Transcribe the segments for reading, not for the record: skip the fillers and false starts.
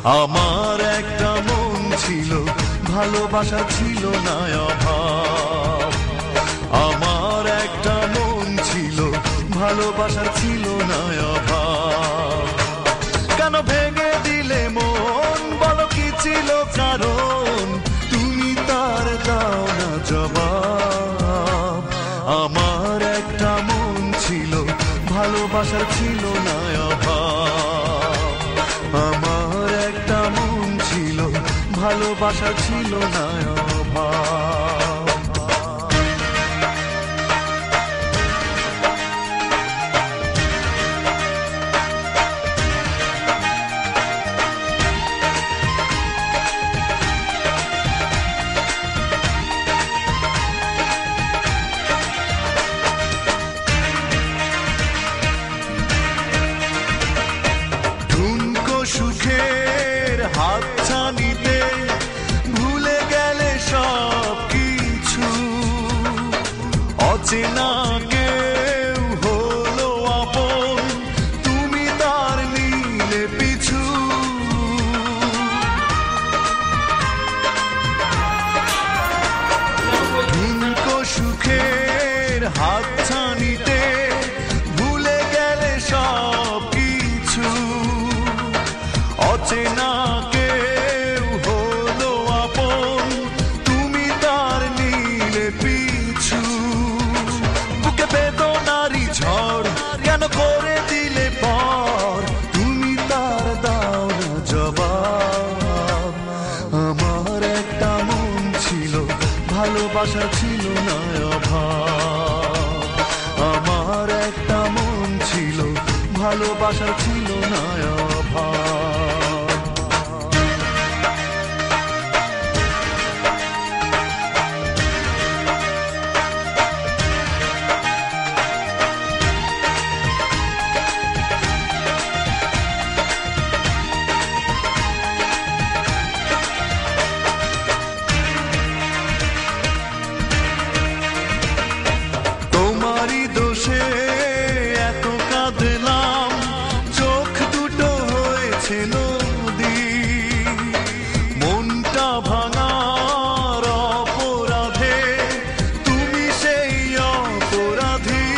আমার একটা মন ছিল, ভালোবাসা ছিল না অভাব। আমার একটা মন ছিল, ভালোবাসা ছিল না অভাব। কেন ভেঙে দিলে মন, বলো কি ছিল কারণ? তুমি তার দাও না জবাব। আমার একটা মন ছিল, ভালোবাসা ছিল না অভাব। আমার একটা মন ছিল, ভালোবাসা ছিল না অভাব। সুখের হাতছানিতে ভুলে গেলে সব কিছু, অচেনা কেউ হলো আপন, তুমি তার নিলে পিছু। ঠুনকো সুখের হাতছানিতে ভুলে গেলে সব কিছু, অচেনা কেউ হলো আপন, তুমি তার নিলে পিছু। বুকে বেদনারই ঝড় কেন করে দিলে পর, তুমি তার দাও না জবাব। আমার একটা মন ছিল, ভালোবাসা ছিল না অভাব। আমার একটা মন ছিল, ভালোবাসা ছিল না অভাব। তোমারই দোষে এত কাঁদলাম, চোখ দুটো হয়েছে নদী। মনটা ভাঙার অপরাধে তুমি সেই অপরাধী।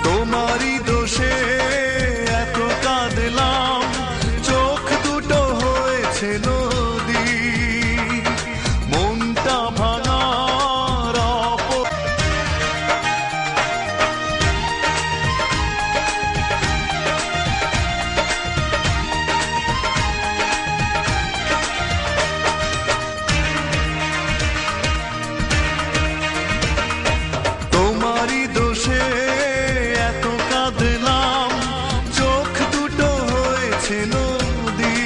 তোমারই দোষে এত কাঁদলাম, চোখ দুটো হয়েছে নদী। মনটা ভাঙার তোমারই দোষে এত কাঁদলাম, চোখ দুটো হয়েছে নদী।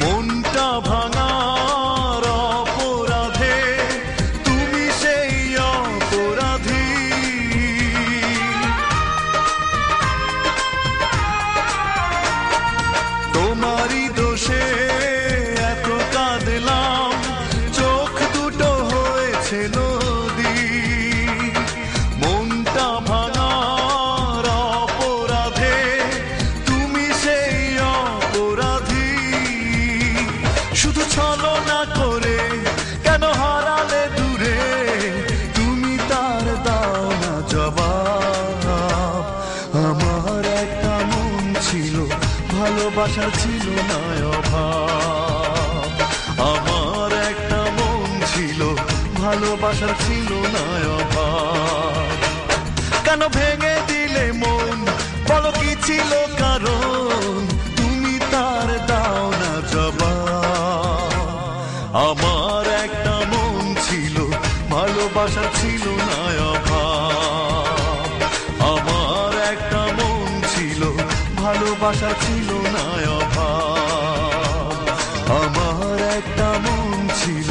মনটা ভাঙার অপরাধে তুমি সেই অপরাধী। তোমারই দোষে এত কাঁদলাম, চোখ দুটো হয়েছে নদী। মনটা ভাঙার অপরাধে তুমি সেই অপরাধী। শুধু ছলনা করে কেন হারালে দূরে, তুমি তার দাও না জবাব। আমার একটা মন ছিল, ভালোবাসা ছিল না অভাব। আমার একটা মন ছিল, ভালোবাসা ছিল না অভাব। কেন ভেঙে দিলে মন, বলো কি ছিল কারণ? তুমি তার দাও না জবাব। আমার একটা মন ছিল, ভালোবাসা ছিল না অভাব। আমার একটা মন ছিল, ভালোবাসা ছিল না অভাব। আমার একটা মন ছিল,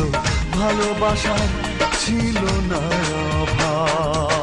ভালোবাসা ছিল না অভাব।